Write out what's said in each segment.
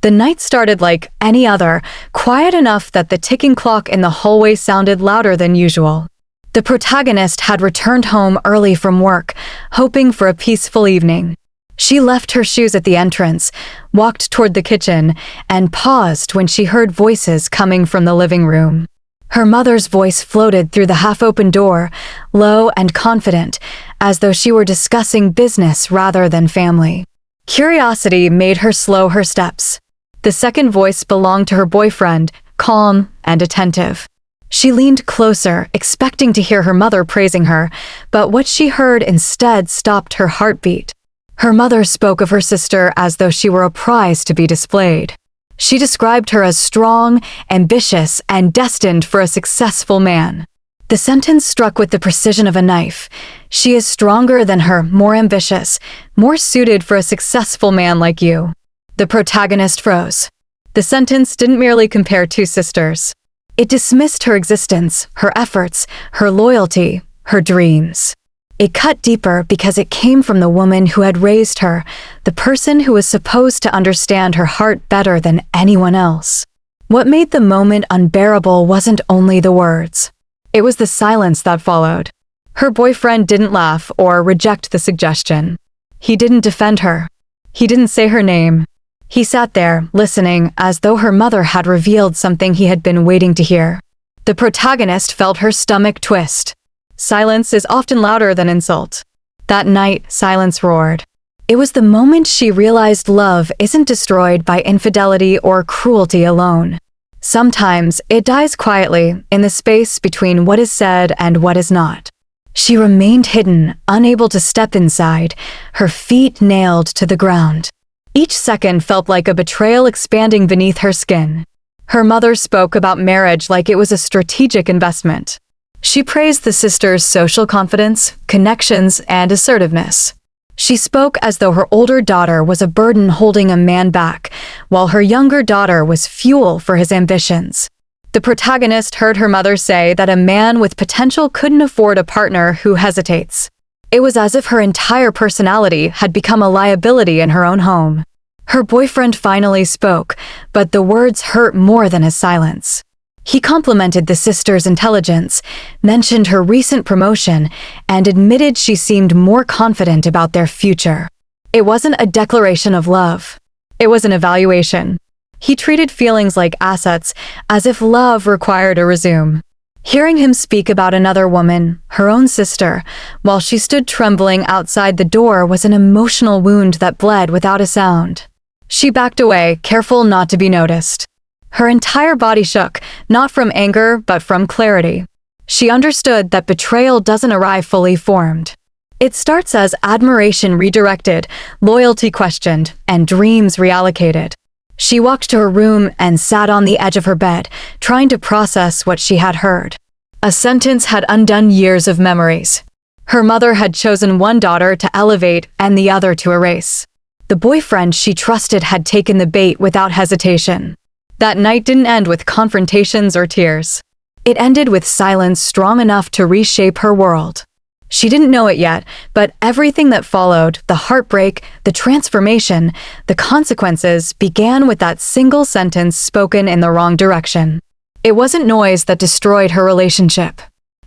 The night started like any other, quiet enough that the ticking clock in the hallway sounded louder than usual. The protagonist had returned home early from work, hoping for a peaceful evening. She left her shoes at the entrance, walked toward the kitchen, and paused when she heard voices coming from the living room. Her mother's voice floated through the half-open door, low and confident, as though she were discussing business rather than family. Curiosity made her slow her steps. The second voice belonged to her boyfriend, calm and attentive. She leaned closer, expecting to hear her mother praising her, but what she heard instead stopped her heartbeat. Her mother spoke of her sister as though she were a prize to be displayed. She described her as strong, ambitious, and destined for a successful man. The sentence struck with the precision of a knife. She is stronger than her, more ambitious, more suited for a successful man like you. The protagonist froze. The sentence didn't merely compare two sisters. It dismissed her existence, her efforts, her loyalty, her dreams. It cut deeper because it came from the woman who had raised her, the person who was supposed to understand her heart better than anyone else. What made the moment unbearable wasn't only the words. It was the silence that followed. Her boyfriend didn't laugh or reject the suggestion. He didn't defend her. He didn't say her name. He sat there, listening, as though her mother had revealed something he had been waiting to hear. The protagonist felt her stomach twist. Silence is often louder than insult. That night, silence roared. It was the moment she realized love isn't destroyed by infidelity or cruelty alone. Sometimes it dies quietly in the space between what is said and what is not. She remained hidden, unable to step inside, her feet nailed to the ground. Each second felt like a betrayal expanding beneath her skin. Her mother spoke about marriage like it was a strategic investment. She praised the sisters' social confidence, connections, and assertiveness. She spoke as though her older daughter was a burden holding a man back, while her younger daughter was fuel for his ambitions. The protagonist heard her mother say that a man with potential couldn't afford a partner who hesitates. It was as if her entire personality had become a liability in her own home. Her boyfriend finally spoke, but the words hurt more than his silence. He complimented the sister's intelligence, mentioned her recent promotion, and admitted she seemed more confident about their future. It wasn't a declaration of love. It was an evaluation. He treated feelings like assets, as if love required a resume. Hearing him speak about another woman, her own sister, while she stood trembling outside the door was an emotional wound that bled without a sound. She backed away, careful not to be noticed. Her entire body shook, not from anger, but from clarity. She understood that betrayal doesn't arrive fully formed. It starts as admiration redirected, loyalty questioned, and dreams reallocated. She walked to her room and sat on the edge of her bed, trying to process what she had heard. A sentence had undone years of memories. Her mother had chosen one daughter to elevate and the other to erase. The boyfriend she trusted had taken the bait without hesitation. That night didn't end with confrontations or tears. It ended with silence strong enough to reshape her world. She didn't know it yet, but everything that followed, the heartbreak, the transformation, the consequences, began with that single sentence spoken in the wrong direction. It wasn't noise that destroyed her relationship.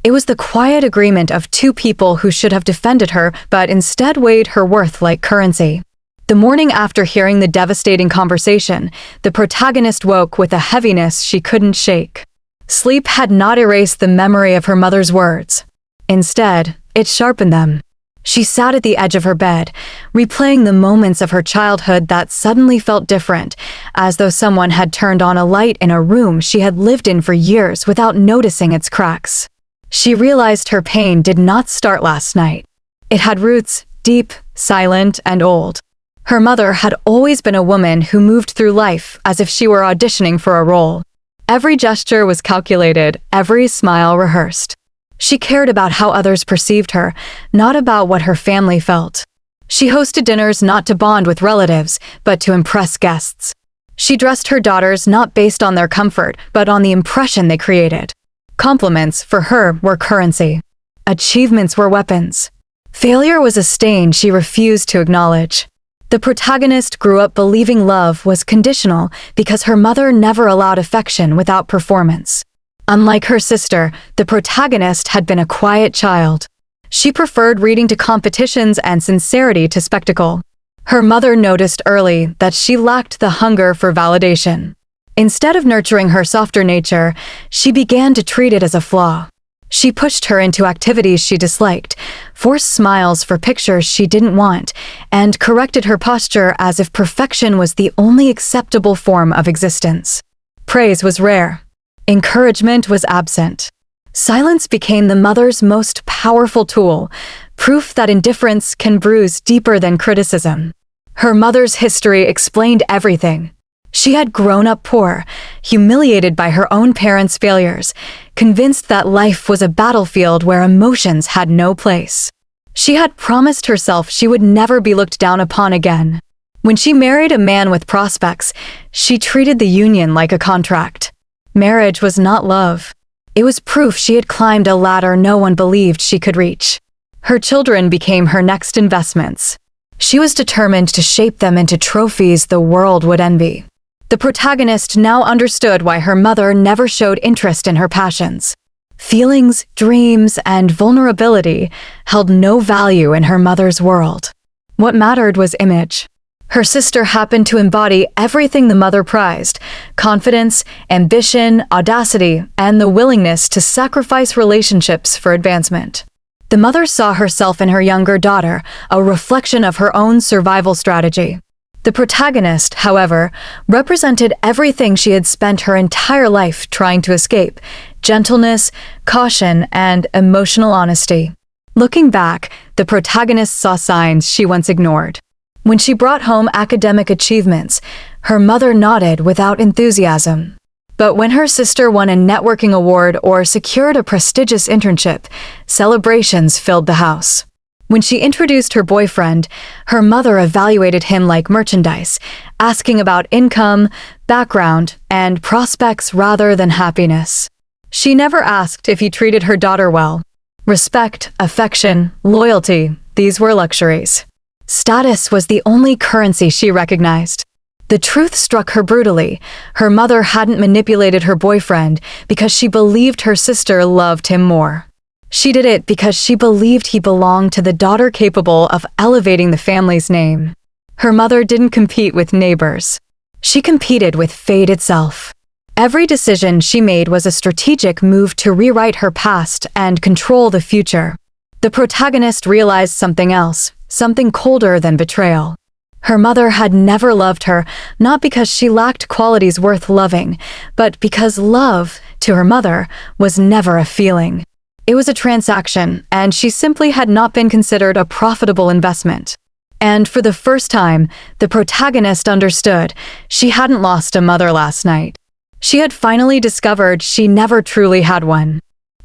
It was the quiet agreement of two people who should have defended her, but instead weighed her worth like currency. The morning after hearing the devastating conversation, the protagonist woke with a heaviness she couldn't shake. Sleep had not erased the memory of her mother's words. Instead, it sharpened them. She sat at the edge of her bed, replaying the moments of her childhood that suddenly felt different, as though someone had turned on a light in a room she had lived in for years without noticing its cracks. She realized her pain did not start last night. It had roots, deep, silent, and old. Her mother had always been a woman who moved through life as if she were auditioning for a role. Every gesture was calculated, every smile rehearsed. She cared about how others perceived her, not about what her family felt. She hosted dinners not to bond with relatives, but to impress guests. She dressed her daughters not based on their comfort, but on the impression they created. Compliments, for her, were currency. Achievements were weapons. Failure was a stain she refused to acknowledge. The protagonist grew up believing love was conditional because her mother never allowed affection without performance. Unlike her sister, the protagonist had been a quiet child. She preferred reading to competitions and sincerity to spectacle. Her mother noticed early that she lacked the hunger for validation. Instead of nurturing her softer nature, she began to treat it as a flaw. She pushed her into activities she disliked, forced smiles for pictures she didn't want, and corrected her posture as if perfection was the only acceptable form of existence. Praise was rare. Encouragement was absent. Silence became the mother's most powerful tool, proof that indifference can bruise deeper than criticism. Her mother's history explained everything. She had grown up poor, humiliated by her own parents' failures, convinced that life was a battlefield where emotions had no place. She had promised herself she would never be looked down upon again. When she married a man with prospects, she treated the union like a contract. Marriage was not love. It was proof she had climbed a ladder no one believed she could reach. Her children became her next investments. She was determined to shape them into trophies the world would envy. The protagonist now understood why her mother never showed interest in her passions. Feelings, dreams, and vulnerability held no value in her mother's world. What mattered was image. Her sister happened to embody everything the mother prized: confidence, ambition, audacity, and the willingness to sacrifice relationships for advancement. The mother saw herself in her younger daughter, a reflection of her own survival strategy. The protagonist, however, represented everything she had spent her entire life trying to escape: gentleness, caution, and emotional honesty. Looking back, the protagonist saw signs she once ignored. When she brought home academic achievements, her mother nodded without enthusiasm. But when her sister won a networking award or secured a prestigious internship, celebrations filled the house. When she introduced her boyfriend, her mother evaluated him like merchandise, asking about income, background, and prospects rather than happiness. She never asked if he treated her daughter well. Respect, affection, loyalty, these were luxuries. Status was the only currency she recognized. The truth struck her brutally. Her mother hadn't manipulated her boyfriend because she believed her sister loved him more. She did it because she believed he belonged to the daughter capable of elevating the family's name. Her mother didn't compete with neighbors. She competed with fate itself. Every decision she made was a strategic move to rewrite her past and control the future. The protagonist realized something else, something colder than betrayal. Her mother had never loved her, not because she lacked qualities worth loving, but because love, to her mother, was never a feeling. It was a transaction, and she simply had not been considered a profitable investment. And for the first time, the protagonist understood she hadn't lost a mother last night. She had finally discovered she never truly had one.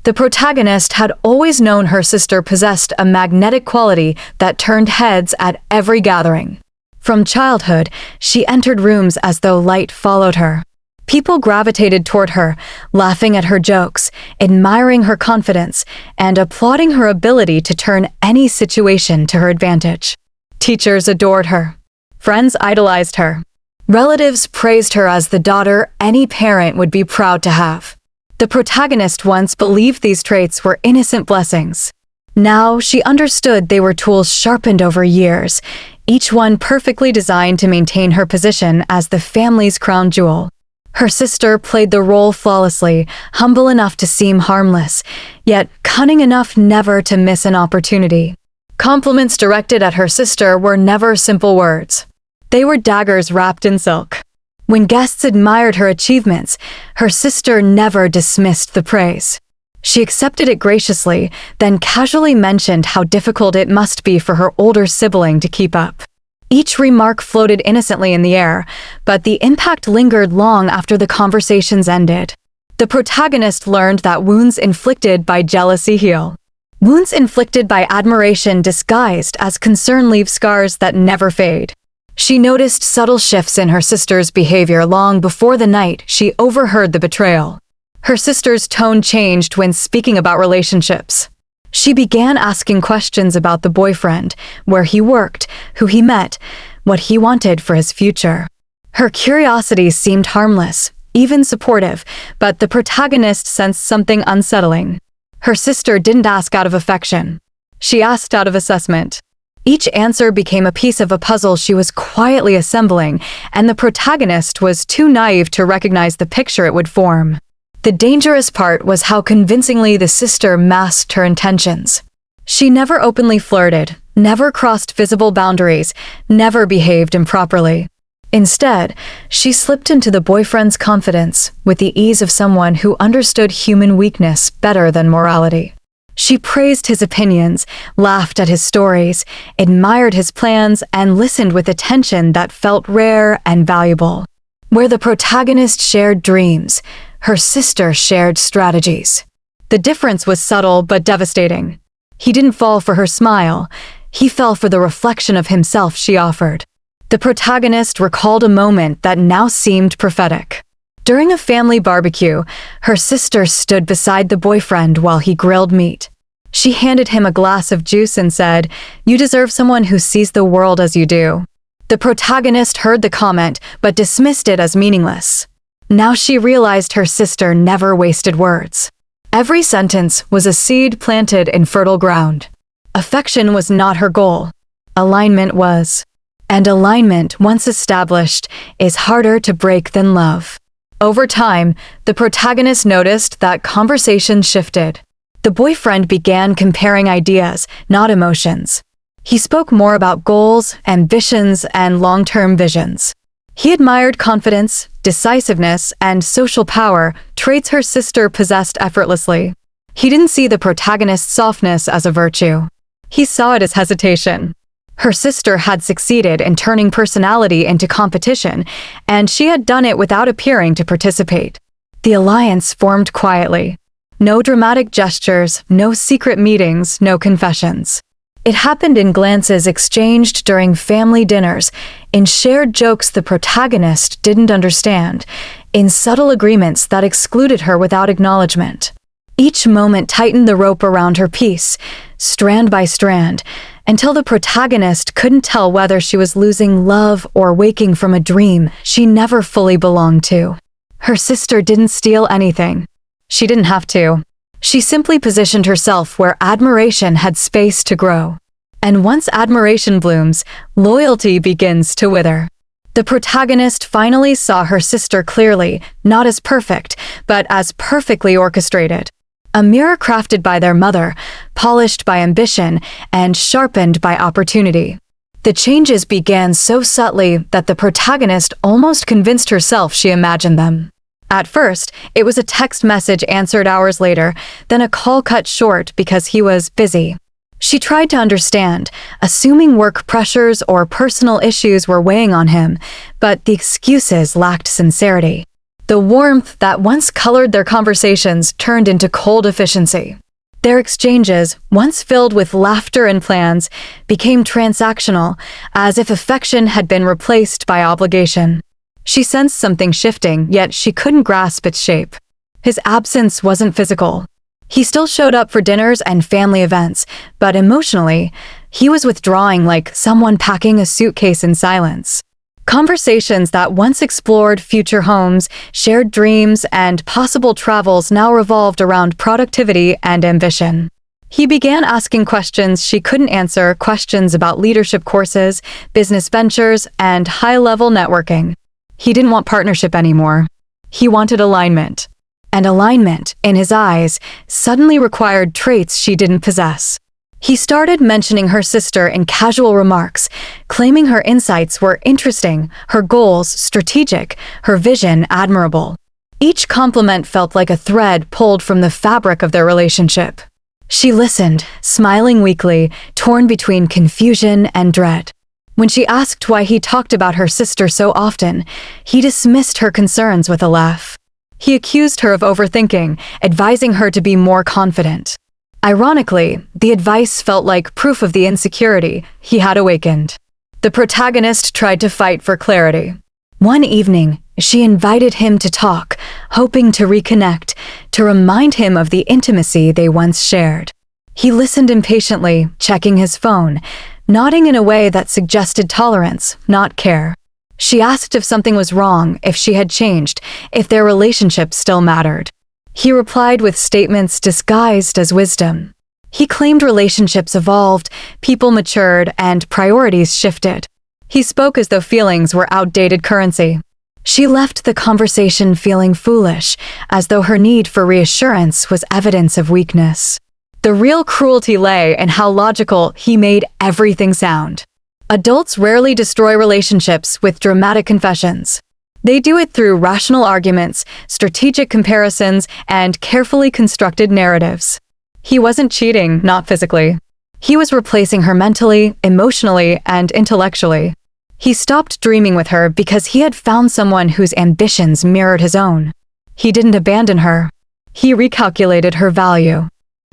The protagonist had always known her sister possessed a magnetic quality that turned heads at every gathering. From childhood, she entered rooms as though light followed her. People gravitated toward her, laughing at her jokes, admiring her confidence, and applauding her ability to turn any situation to her advantage. Teachers adored her. Friends idolized her. Relatives praised her as the daughter any parent would be proud to have. The protagonist once believed these traits were innocent blessings. Now she understood they were tools sharpened over years, each one perfectly designed to maintain her position as the family's crown jewel. Her sister played the role flawlessly, humble enough to seem harmless, yet cunning enough never to miss an opportunity. Compliments directed at her sister were never simple words. They were daggers wrapped in silk. When guests admired her achievements, her sister never dismissed the praise. She accepted it graciously, then casually mentioned how difficult it must be for her older sibling to keep up. Each remark floated innocently in the air, but the impact lingered long after the conversations ended. The protagonist learned that wounds inflicted by jealousy heal. Wounds inflicted by admiration disguised as concern leave scars that never fade. She noticed subtle shifts in her sister's behavior long before the night she overheard the betrayal. Her sister's tone changed when speaking about relationships. She began asking questions about the boyfriend, where he worked, who he met, what he wanted for his future. Her curiosity seemed harmless, even supportive, but the protagonist sensed something unsettling. Her sister didn't ask out of affection. She asked out of assessment. Each answer became a piece of a puzzle she was quietly assembling, and the protagonist was too naive to recognize the picture it would form. The dangerous part was how convincingly the sister masked her intentions. She never openly flirted, never crossed visible boundaries, never behaved improperly. Instead, she slipped into the boyfriend's confidence with the ease of someone who understood human weakness better than morality. She praised his opinions, laughed at his stories, admired his plans, and listened with attention that felt rare and valuable. Where the protagonist shared dreams, her sister shared strategies. The difference was subtle but devastating. He didn't fall for her smile. He fell for the reflection of himself she offered. The protagonist recalled a moment that now seemed prophetic. During a family barbecue, her sister stood beside the boyfriend while he grilled meat. She handed him a glass of juice and said, "You deserve someone who sees the world as you do." The protagonist heard the comment but dismissed it as meaningless. Now she realized her sister never wasted words. Every sentence was a seed planted in fertile ground. Affection was not her goal. Alignment was. And alignment, once established, is harder to break than love. Over time, the protagonist noticed that conversation shifted. The boyfriend began comparing ideas, not emotions. He spoke more about goals, ambitions, and long-term visions. He admired confidence, decisiveness, and social power, traits her sister possessed effortlessly. He didn't see the protagonist's softness as a virtue. He saw it as hesitation. Her sister had succeeded in turning personality into competition, and she had done it without appearing to participate. The alliance formed quietly. No dramatic gestures, no secret meetings, no confessions. It happened in glances exchanged during family dinners, in shared jokes the protagonist didn't understand, in subtle agreements that excluded her without acknowledgement. Each moment tightened the rope around her piece, strand by strand, until the protagonist couldn't tell whether she was losing love or waking from a dream she never fully belonged to. Her sister didn't steal anything. She didn't have to. She simply positioned herself where admiration had space to grow. And once admiration blooms, loyalty begins to wither. The protagonist finally saw her sister clearly, not as perfect, but as perfectly orchestrated. A mirror crafted by their mother, polished by ambition, and sharpened by opportunity. The changes began so subtly that the protagonist almost convinced herself she imagined them. At first, it was a text message answered hours later, then a call cut short because he was busy. She tried to understand, assuming work pressures or personal issues were weighing on him, but the excuses lacked sincerity. The warmth that once colored their conversations turned into cold efficiency. Their exchanges, once filled with laughter and plans, became transactional, as if affection had been replaced by obligation. She sensed something shifting, yet she couldn't grasp its shape. His absence wasn't physical. He still showed up for dinners and family events, but emotionally, he was withdrawing like someone packing a suitcase in silence. Conversations that once explored future homes, shared dreams, and possible travels now revolved around productivity and ambition. He began asking questions she couldn't answer, questions about leadership courses, business ventures, and high-level networking. He didn't want partnership anymore. He wanted alignment. And alignment, in his eyes, suddenly required traits she didn't possess. He started mentioning her sister in casual remarks, claiming her insights were interesting, her goals strategic, her vision admirable. Each compliment felt like a thread pulled from the fabric of their relationship. She listened, smiling weakly, torn between confusion and dread. When she asked why he talked about her sister so often, he dismissed her concerns with a laugh. He accused her of overthinking, advising her to be more confident. Ironically, the advice felt like proof of the insecurity he had awakened. The protagonist tried to fight for clarity. One evening, she invited him to talk, hoping to reconnect, to remind him of the intimacy they once shared. He listened impatiently, checking his phone, nodding in a way that suggested tolerance, not care. She asked if something was wrong, if she had changed, if their relationship still mattered. He replied with statements disguised as wisdom. He claimed relationships evolved, people matured, and priorities shifted. He spoke as though feelings were outdated currency. She left the conversation feeling foolish, as though her need for reassurance was evidence of weakness. The real cruelty lay in how logical he made everything sound. Adults rarely destroy relationships with dramatic confessions. They do it through rational arguments, strategic comparisons, and carefully constructed narratives. He wasn't cheating, not physically. He was replacing her mentally, emotionally, and intellectually. He stopped dreaming with her because he had found someone whose ambitions mirrored his own. He didn't abandon her. He recalculated her value.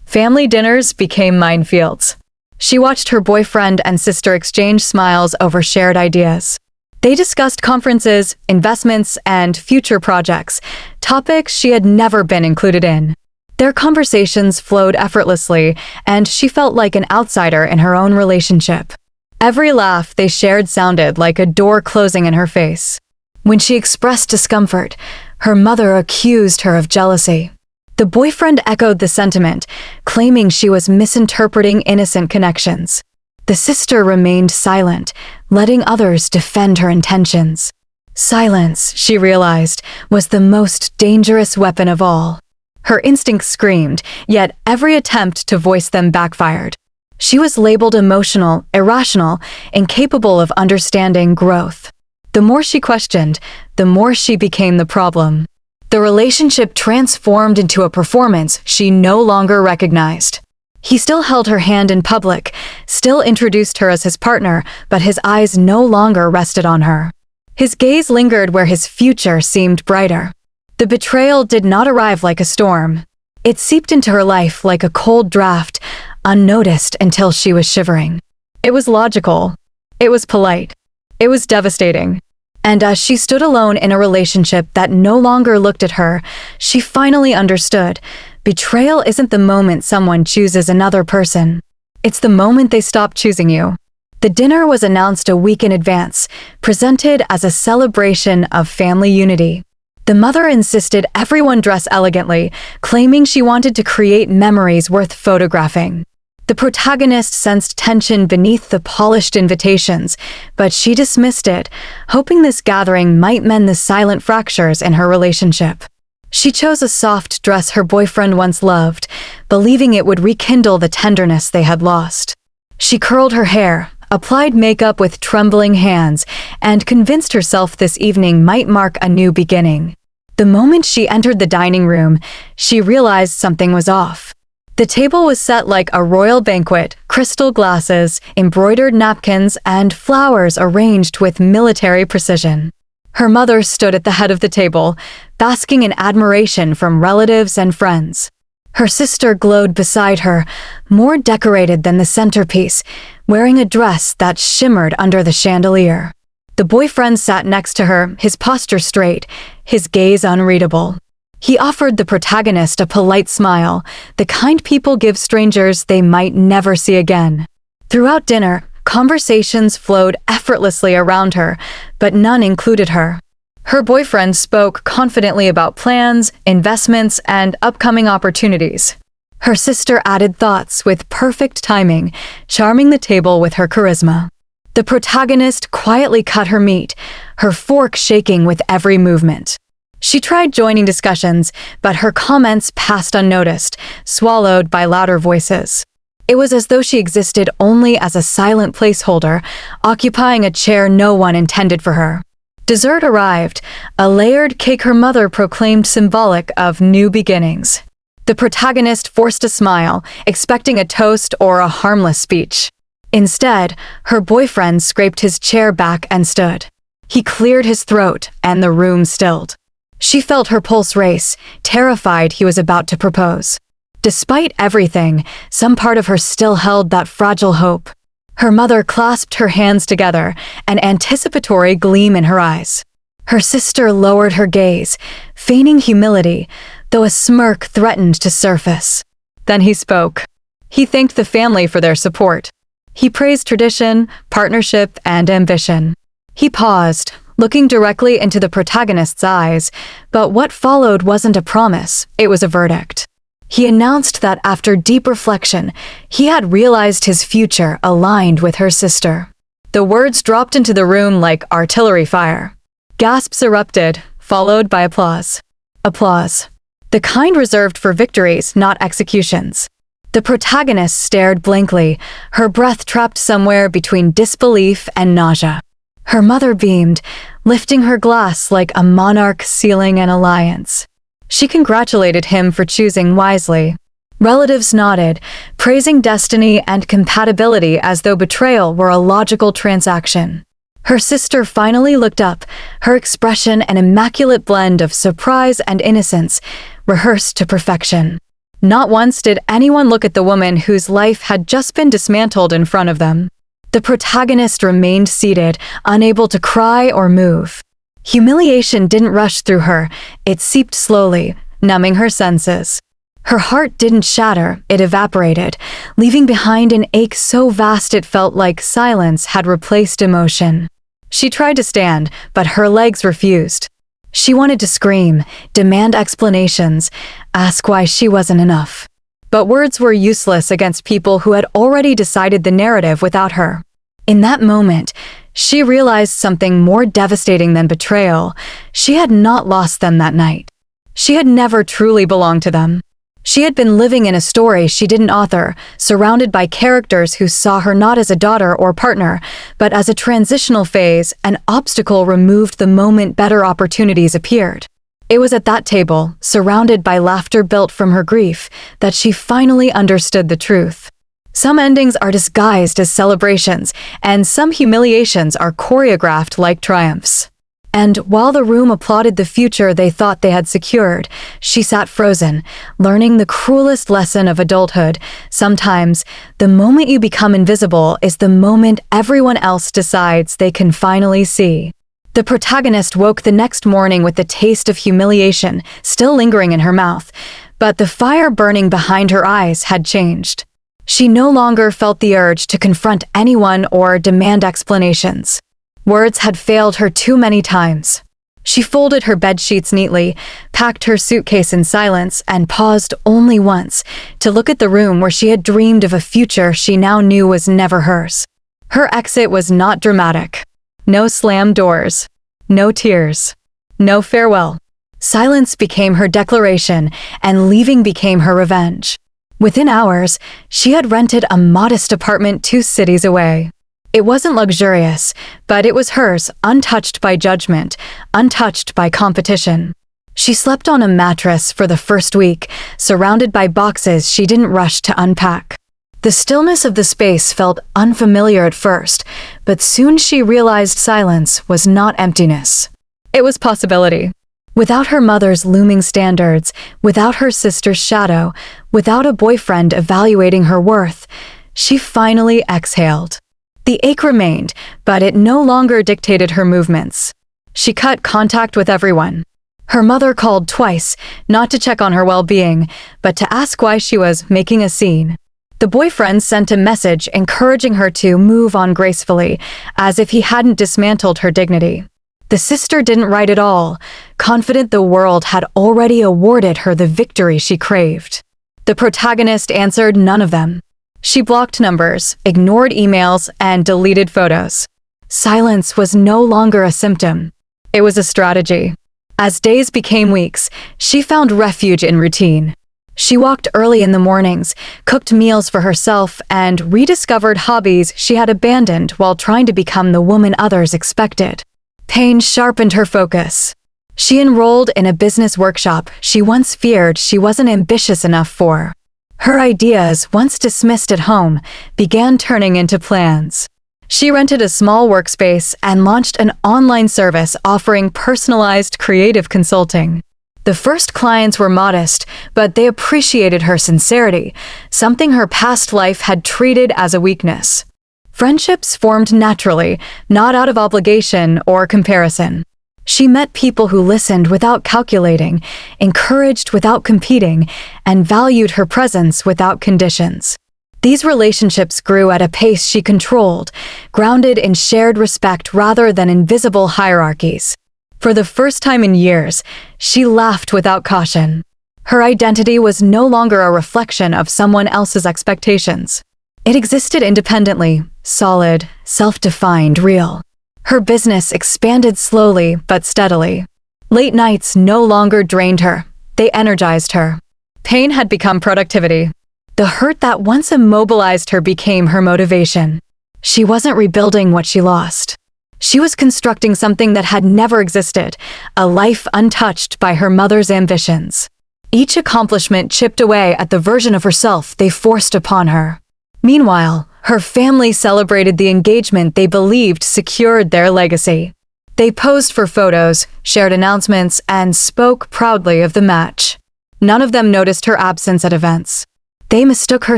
Family dinners became minefields. She watched her boyfriend and sister exchange smiles over shared ideas. They discussed conferences, investments, and future projects, topics she had never been included in. Their conversations flowed effortlessly, and she felt like an outsider in her own relationship. Every laugh they shared sounded like a door closing in her face. When she expressed discomfort, her mother accused her of jealousy. The boyfriend echoed the sentiment, claiming she was misinterpreting innocent connections. The sister remained silent, letting others defend her intentions. Silence, she realized, was the most dangerous weapon of all. Her instincts screamed, yet every attempt to voice them backfired. She was labeled emotional, irrational, incapable of understanding growth. The more she questioned, the more she became the problem. The relationship transformed into a performance she no longer recognized. He still held her hand in public, still introduced her as his partner, but his eyes no longer rested on her. His gaze lingered where his future seemed brighter. The betrayal did not arrive like a storm. It seeped into her life like a cold draft, unnoticed until she was shivering. It was logical. It was polite. It was devastating. And as she stood alone in a relationship that no longer looked at her, she finally understood. Betrayal isn't the moment someone chooses another person. It's the moment they stop choosing you. The dinner was announced a week in advance, presented as a celebration of family unity. The mother insisted everyone dress elegantly, claiming she wanted to create memories worth photographing. The protagonist sensed tension beneath the polished invitations, but she dismissed it, hoping this gathering might mend the silent fractures in her relationship. She chose a soft dress her boyfriend once loved, believing it would rekindle the tenderness they had lost. She curled her hair, applied makeup with trembling hands, and convinced herself this evening might mark a new beginning. The moment she entered the dining room, she realized something was off. The table was set like a royal banquet, crystal glasses, embroidered napkins, and flowers arranged with military precision. Her mother stood at the head of the table, basking in admiration from relatives and friends. Her sister glowed beside her, more decorated than the centerpiece, wearing a dress that shimmered under the chandelier. The boyfriend sat next to her, his posture straight, his gaze unreadable. He offered the protagonist a polite smile, the kind people give strangers they might never see again. Throughout dinner, conversations flowed effortlessly around her, but none included her. Her boyfriend spoke confidently about plans, investments, and upcoming opportunities. Her sister added thoughts with perfect timing, charming the table with her charisma. The protagonist quietly cut her meat, her fork shaking with every movement. She tried joining discussions, but her comments passed unnoticed, swallowed by louder voices. It was as though she existed only as a silent placeholder, occupying a chair no one intended for her. Dessert arrived, a layered cake her mother proclaimed symbolic of new beginnings. The protagonist forced a smile, expecting a toast or a harmless speech. Instead, her boyfriend scraped his chair back and stood. He cleared his throat, and the room stilled. She felt her pulse race, terrified he was about to propose. Despite everything, some part of her still held that fragile hope. Her mother clasped her hands together, an anticipatory gleam in her eyes. Her sister lowered her gaze, feigning humility, though a smirk threatened to surface. Then he spoke. He thanked the family for their support. He praised tradition, partnership, and ambition. He paused, looking directly into the protagonist's eyes, but what followed wasn't a promise, it was a verdict. He announced that after deep reflection, he had realized his future aligned with her sister. The words dropped into the room like artillery fire. Gasps erupted, followed by applause. Applause. The kind reserved for victories, not executions. The protagonist stared blankly, her breath trapped somewhere between disbelief and nausea. Her mother beamed, lifting her glass like a monarch sealing an alliance. She congratulated him for choosing wisely. Relatives nodded, praising destiny and compatibility as though betrayal were a logical transaction. Her sister finally looked up, her expression an immaculate blend of surprise and innocence, rehearsed to perfection. Not once did anyone look at the woman whose life had just been dismantled in front of them. The protagonist remained seated, unable to cry or move. Humiliation didn't rush through her, it seeped slowly, numbing her senses. Her heart didn't shatter, it evaporated, leaving behind an ache so vast it felt like silence had replaced emotion. She tried to stand, but her legs refused. She wanted to scream, demand explanations, ask why she wasn't enough. But words were useless against people who had already decided the narrative without her. In that moment, she realized something more devastating than betrayal. She had not lost them that night. She had never truly belonged to them. She had been living in a story she didn't author, surrounded by characters who saw her not as a daughter or partner, but as a transitional phase, an obstacle removed the moment better opportunities appeared. It was at that table, surrounded by laughter built from her grief, that she finally understood the truth. Some endings are disguised as celebrations, and some humiliations are choreographed like triumphs. And while the room applauded the future they thought they had secured, she sat frozen, learning the cruelest lesson of adulthood. Sometimes, the moment you become invisible is the moment everyone else decides they can finally see. The protagonist woke the next morning with the taste of humiliation still lingering in her mouth, but the fire burning behind her eyes had changed. She no longer felt the urge to confront anyone or demand explanations. Words had failed her too many times. She folded her bedsheets neatly, packed her suitcase in silence, and paused only once to look at the room where she had dreamed of a future she now knew was never hers. Her exit was not dramatic. No slammed doors. No tears. No farewell. Silence became her declaration, and leaving became her revenge. Within hours, she had rented a modest apartment 2 cities away. It wasn't luxurious, but it was hers, untouched by judgment, untouched by competition. She slept on a mattress for the first week, surrounded by boxes she didn't rush to unpack. The stillness of the space felt unfamiliar at first, but soon she realized silence was not emptiness. It was possibility. Without her mother's looming standards, without her sister's shadow, without a boyfriend evaluating her worth, she finally exhaled. The ache remained, but it no longer dictated her movements. She cut contact with everyone. Her mother called twice, not to check on her well-being, but to ask why she was making a scene. The boyfriend sent a message encouraging her to move on gracefully, as if he hadn't dismantled her dignity. The sister didn't write at all, confident the world had already awarded her the victory she craved. The protagonist answered none of them. She blocked numbers, ignored emails, and deleted photos. Silence was no longer a symptom. It was a strategy. As days became weeks, she found refuge in routine. She walked early in the mornings, cooked meals for herself, and rediscovered hobbies she had abandoned while trying to become the woman others expected. Pain sharpened her focus. She enrolled in a business workshop she once feared she wasn't ambitious enough for. Her ideas, once dismissed at home, began turning into plans. She rented a small workspace and launched an online service offering personalized creative consulting. The first clients were modest, but they appreciated her sincerity, something her past life had treated as a weakness. Friendships formed naturally, not out of obligation or comparison. She met people who listened without calculating, encouraged without competing, and valued her presence without conditions. These relationships grew at a pace she controlled, grounded in shared respect rather than in visible hierarchies. For the first time in years, she laughed without caution. Her identity was no longer a reflection of someone else's expectations. It existed independently, solid, self-defined, real. Her business expanded slowly but steadily. Late nights no longer drained her, they energized her. Pain had become productivity. The hurt that once immobilized her became her motivation. She wasn't rebuilding what she lost. She was constructing something that had never existed, a life untouched by her mother's ambitions. Each accomplishment chipped away at the version of herself they forced upon her. Meanwhile, her family celebrated the engagement they believed secured their legacy. They posed for photos, shared announcements, and spoke proudly of the match. None of them noticed her absence at events. They mistook her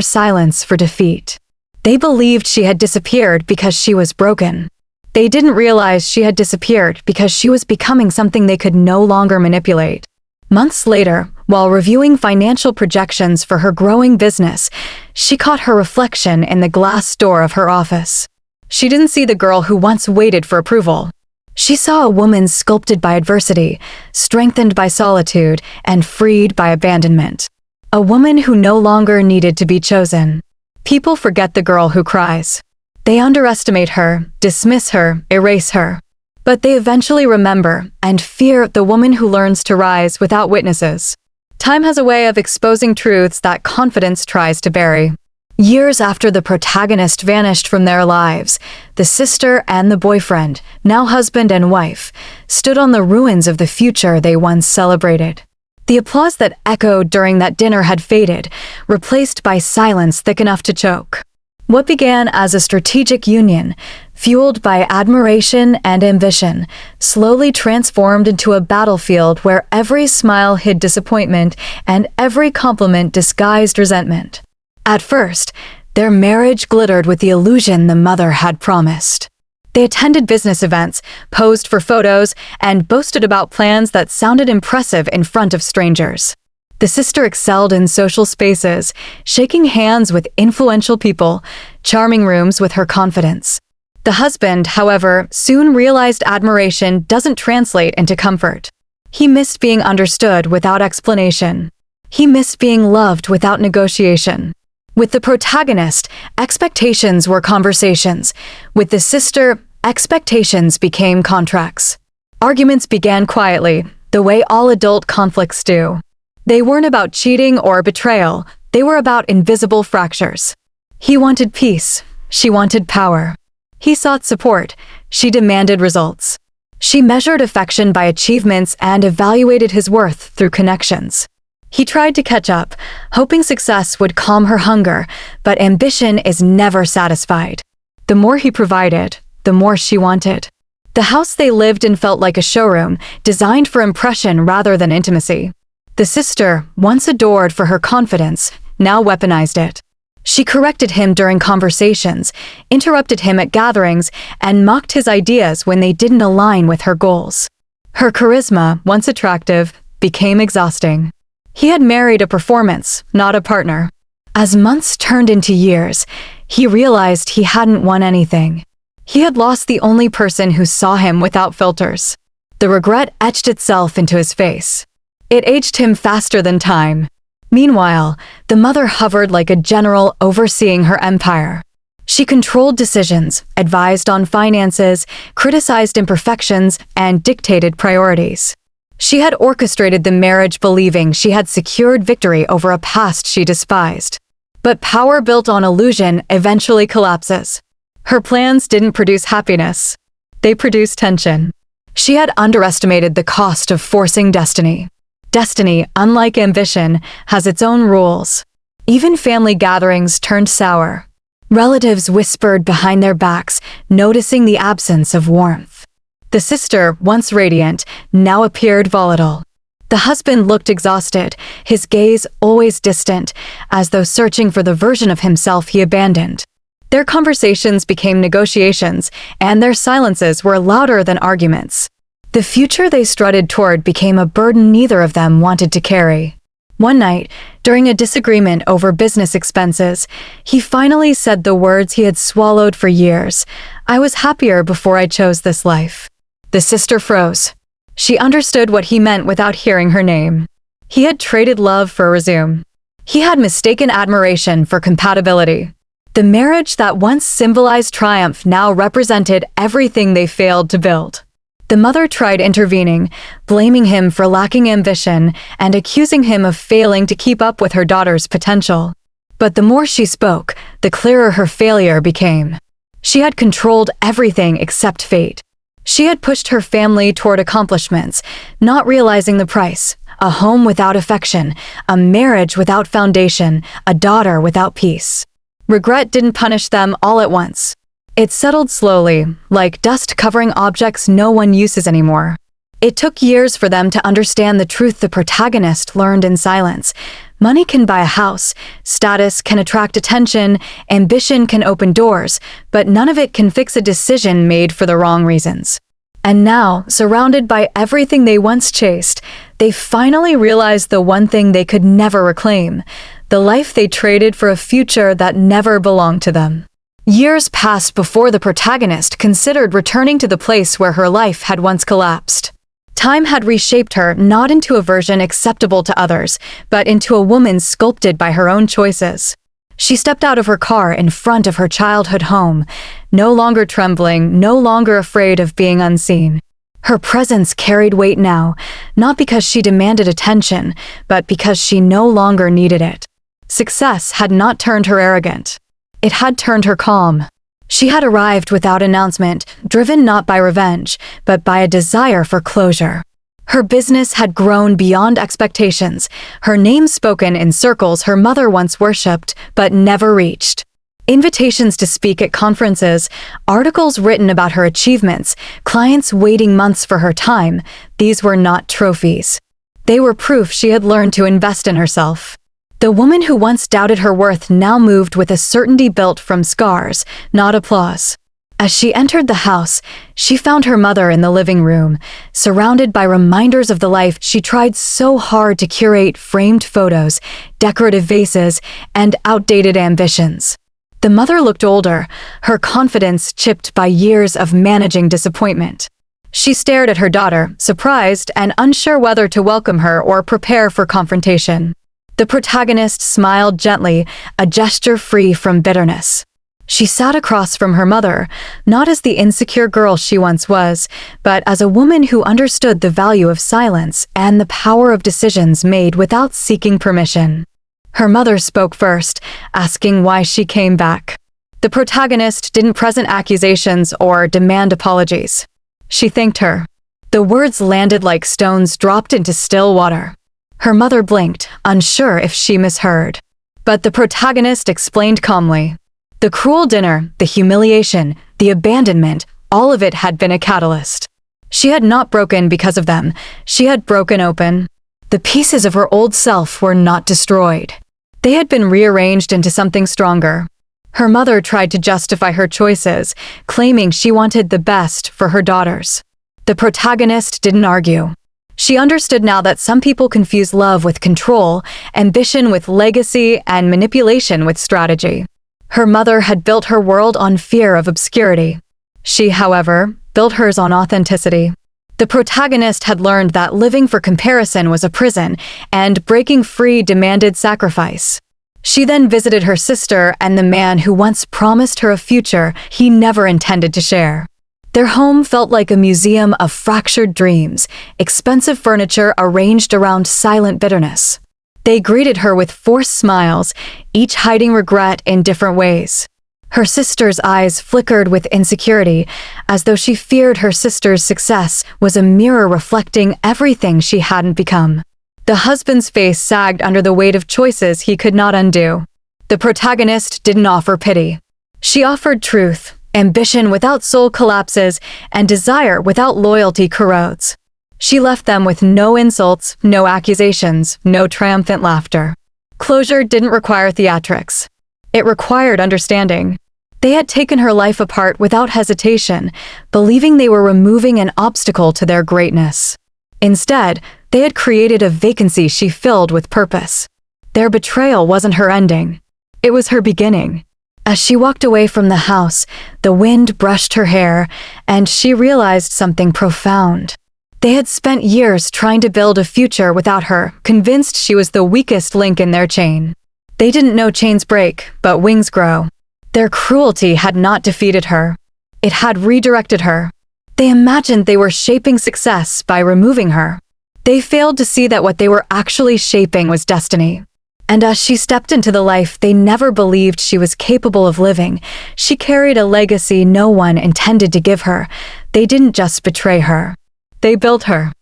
silence for defeat. They believed she had disappeared because she was broken. They didn't realize she had disappeared because she was becoming something they could no longer manipulate. Months later, while reviewing financial projections for her growing business, she caught her reflection in the glass door of her office. She didn't see the girl who once waited for approval. She saw a woman sculpted by adversity, strengthened by solitude, and freed by abandonment. A woman who no longer needed to be chosen. People forget the girl who cries. They underestimate her, dismiss her, erase her. But they eventually remember and fear the woman who learns to rise without witnesses. Time has a way of exposing truths that confidence tries to bury. Years after the protagonist vanished from their lives, the sister and the boyfriend, now husband and wife, stood on the ruins of the future they once celebrated. The applause that echoed during that dinner had faded, replaced by silence thick enough to choke. What began as a strategic union, fueled by admiration and ambition, slowly transformed into a battlefield where every smile hid disappointment and every compliment disguised resentment. At first, their marriage glittered with the illusion the mother had promised. They attended business events, posed for photos, and boasted about plans that sounded impressive in front of strangers. The sister excelled in social spaces, shaking hands with influential people, charming rooms with her confidence. The husband, however, soon realized admiration doesn't translate into comfort. He missed being understood without explanation. He missed being loved without negotiation. With the protagonist, expectations were conversations. With the sister, expectations became contracts. Arguments began quietly, the way all adult conflicts do. They weren't about cheating or betrayal, they were about invisible fractures. He wanted peace, she wanted power. He sought support, she demanded results. She measured affection by achievements and evaluated his worth through connections. He tried to catch up, hoping success would calm her hunger, but ambition is never satisfied. The more he provided, the more she wanted. The house they lived in felt like a showroom, designed for impression rather than intimacy. The sister, once adored for her confidence, now weaponized it. She corrected him during conversations, interrupted him at gatherings, and mocked his ideas when they didn't align with her goals. Her charisma, once attractive, became exhausting. He had married a performance, not a partner. As months turned into years, he realized he hadn't won anything. He had lost the only person who saw him without filters. The regret etched itself into his face. It aged him faster than time. Meanwhile, the mother hovered like a general overseeing her empire. She controlled decisions, advised on finances, criticized imperfections, and dictated priorities. She had orchestrated the marriage believing she had secured victory over a past she despised. But power built on illusion eventually collapses. Her plans didn't produce happiness. They produced tension. She had underestimated the cost of forcing destiny. Destiny, unlike ambition, has its own rules. Even family gatherings turned sour. Relatives whispered behind their backs, noticing the absence of warmth. The sister, once radiant, now appeared volatile. The husband looked exhausted, his gaze always distant, as though searching for the version of himself he abandoned. Their conversations became negotiations, and their silences were louder than arguments. The future they strutted toward became a burden neither of them wanted to carry. One night, during a disagreement over business expenses, he finally said the words he had swallowed for years. "I was happier before I chose this life." The sister froze. She understood what he meant without hearing her name. He had traded love for resume. He had mistaken admiration for compatibility. The marriage that once symbolized triumph now represented everything they failed to build. The mother tried intervening, blaming him for lacking ambition and accusing him of failing to keep up with her daughter's potential. But the more she spoke, the clearer her failure became. She had controlled everything except fate. She had pushed her family toward accomplishments, not realizing the price: a home without affection, a marriage without foundation, a daughter without peace. Regret didn't punish them all at once. It settled slowly, like dust covering objects no one uses anymore. It took years for them to understand the truth the protagonist learned in silence. Money can buy a house, status can attract attention, ambition can open doors, but none of it can fix a decision made for the wrong reasons. And now, surrounded by everything they once chased, they finally realized the one thing they could never reclaim: the life they traded for a future that never belonged to them. Years passed before the protagonist considered returning to the place where her life had once collapsed. Time had reshaped her not into a version acceptable to others, but into a woman sculpted by her own choices. She stepped out of her car in front of her childhood home, no longer trembling, no longer afraid of being unseen. Her presence carried weight now, not because she demanded attention, but because she no longer needed it. Success had not turned her arrogant. It had turned her calm. She had arrived without announcement, driven not by revenge, but by a desire for closure. Her business had grown beyond expectations, her name spoken in circles her mother once worshipped, but never reached. Invitations to speak at conferences, articles written about her achievements, clients waiting months for her time, these were not trophies. They were proof she had learned to invest in herself. The woman who once doubted her worth now moved with a certainty built from scars, not applause. As she entered the house, she found her mother in the living room, surrounded by reminders of the life she tried so hard to curate: framed photos, decorative vases, and outdated ambitions. The mother looked older, her confidence chipped by years of managing disappointment. She stared at her daughter, surprised and unsure whether to welcome her or prepare for confrontation. The protagonist smiled gently, a gesture free from bitterness. She sat across from her mother, not as the insecure girl she once was, but as a woman who understood the value of silence and the power of decisions made without seeking permission. Her mother spoke first, asking why she came back. The protagonist didn't present accusations or demand apologies. She thanked her. The words landed like stones dropped into still water. Her mother blinked, unsure if she misheard. But the protagonist explained calmly. The cruel dinner, the humiliation, the abandonment, all of it had been a catalyst. She had not broken because of them. She had broken open. The pieces of her old self were not destroyed. They had been rearranged into something stronger. Her mother tried to justify her choices, claiming she wanted the best for her daughters. The protagonist didn't argue. She understood now that some people confuse love with control, ambition with legacy, and manipulation with strategy. Her mother had built her world on fear of obscurity. She, however, built hers on authenticity. The protagonist had learned that living for comparison was a prison, and breaking free demanded sacrifice. She then visited her sister and the man who once promised her a future he never intended to share. Their home felt like a museum of fractured dreams, expensive furniture arranged around silent bitterness. They greeted her with forced smiles, each hiding regret in different ways. Her sister's eyes flickered with insecurity, as though she feared her sister's success was a mirror reflecting everything she hadn't become. The husband's face sagged under the weight of choices he could not undo. The protagonist didn't offer pity. She offered truth. Ambition without soul collapses, and desire without loyalty corrodes. She left them with no insults, no accusations, no triumphant laughter. Closure didn't require theatrics. It required understanding. They had taken her life apart without hesitation, believing they were removing an obstacle to their greatness. Instead, They had created a vacancy she filled with purpose. Their betrayal wasn't her ending. It was her beginning. As she walked away from the house, the wind brushed her hair, and she realized something profound. They had spent years trying to build a future without her, convinced she was the weakest link in their chain. They didn't know chains break, but wings grow. Their cruelty had not defeated her. It had redirected her. They imagined they were shaping success by removing her. They failed to see that what they were actually shaping was destiny. And as she stepped into the life they never believed she was capable of living, she carried a legacy no one intended to give her. They didn't just betray her. They built her.